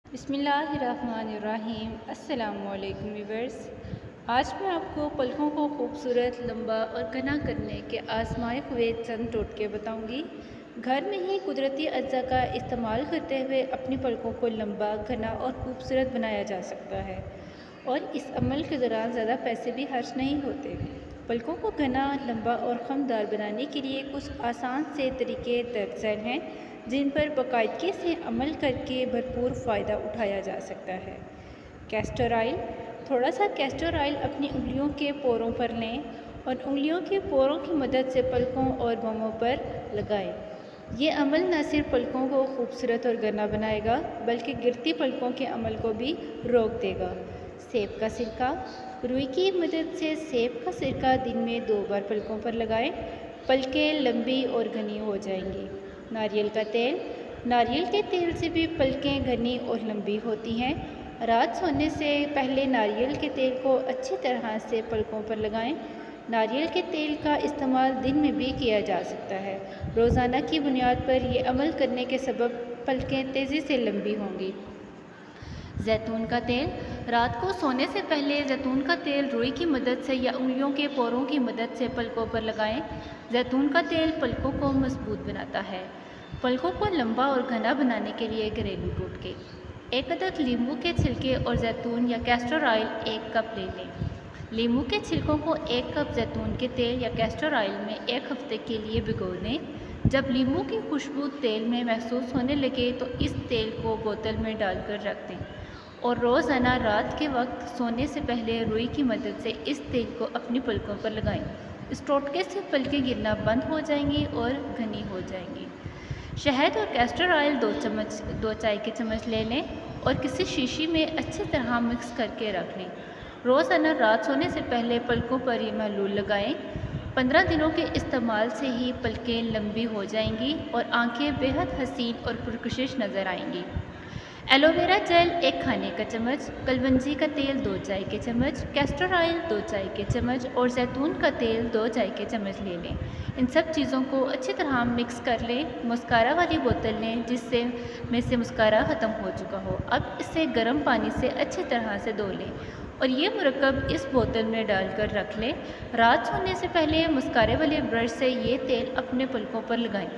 बिस्मिल्लाहिर्रहमानिर्रहीम। अस्सलामुअलैकुम व्यूअर्स। आज मैं आपको पलकों को खूबसूरत, लंबा और घना करने के आजमाए हुए चंद टोटके बताऊंगी। घर में ही कुदरती अज्जा का इस्तेमाल करते हुए अपनी पलकों को लंबा, घना और खूबसूरत बनाया जा सकता है और इस अमल के दौरान ज़्यादा पैसे भी खर्च नहीं होते। पलकों को घना, लंबा और खमदार बनाने के लिए कुछ आसान से तरीके दर्ज हैं जिन पर बाकायदगी से अमल करके भरपूर फ़ायदा उठाया जा सकता है। Castor oil. थोड़ा सा कैस्टर ऑयल अपनी उंगलियों के पोरों पर लें और उंगलियों के पोरों की मदद से पलकों और बाहों पर लगाएं। ये अमल न सिर्फ पलकों को खूबसूरत और घना बनाएगा बल्कि गिरती पलकों के अमल को भी रोक देगा। सेब का सिरका। रुई की मदद से सेब का सिरका दिन में 2 बार पलकों पर लगाएं। पलकें लंबी और घनी हो जाएंगी। नारियल का तेल। नारियल के तेल से भी पलकें घनी और लंबी होती हैं। रात सोने से पहले नारियल के तेल को अच्छी तरह से पलकों पर लगाएं। नारियल के तेल का इस्तेमाल दिन में भी किया जा सकता है। रोज़ाना की बुनियाद पर यह अमल करने के सबब पलकें तेज़ी से लंबी होंगी। जैतून का तेल। रात को सोने से पहले जैतून का तेल रुई की मदद से या उंगलियों के पोरों की मदद से पलकों पर लगाएं। जैतून का तेल पलकों को मजबूत बनाता है। पलकों को लंबा और घना बनाने के लिए घरेलू टोटके। 1 अदद नींबू के छिलके और जैतून या कैस्टर ऑयल 1 कप ले लें। नींबू के छिलकों को 1 कप जैतून के तेल या कैस्टर ऑयल में 1 हफ्ते के लिए भिगो दें। जब नींबू की खुशबू तेल में महसूस होने लगे तो इस तेल को बोतल में डालकर रख दें और रोज़ाना रात के वक्त सोने से पहले रुई की मदद से इस तेल को अपनी पलकों पर लगाएं। इस टोटके से पलकें गिरना बंद हो जाएंगी और घनी हो जाएंगी। शहद और कैस्टर ऑयल 2 चाय के चम्मच ले लें और किसी शीशी में अच्छी तरह मिक्स करके रख लें। रोज़ाना रात सोने से पहले पलकों पर ये महलूल लगाएं। 15 दिनों के इस्तेमाल से ही पलकें लंबी हो जाएंगी और आंखें बेहद हसीन और पुरकशिश नज़र आएंगी। एलोवेरा जेल 1 खाने का चम्मच, कलवंजी का तेल 2 चाय के चम्मच, कैस्टर ऑयल 2 चाय के चम्मच और जैतून का तेल 2 चाय के चम्मच ले लें। इन सब चीज़ों को अच्छी तरह मिक्स कर लें। मस्कारा वाली बोतल लें जिससे में से मस्कारा ख़त्म हो चुका हो। अब इसे गर्म पानी से अच्छी तरह से धो लें और ये मुरक्कब इस बोतल में डालकर रख लें। रात सोने से पहले मस्कारे वाले ब्रश से ये तेल अपने पलकों पर लगाएं।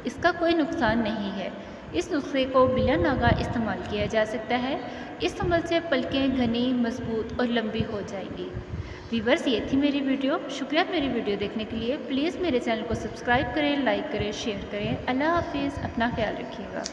इसका कोई नुकसान नहीं है। इस नुस्खे को बिला नागा इस्तेमाल किया जा सकता है। इस अमल से पलकें घनी, मजबूत और लंबी हो जाएंगी। व्यूअर्स, ये थी मेरी वीडियो। शुक्रिया मेरी वीडियो देखने के लिए। प्लीज़ मेरे चैनल को सब्सक्राइब करें, लाइक करें, शेयर करें। अल्लाह हाफिज़। अपना ख्याल रखिएगा।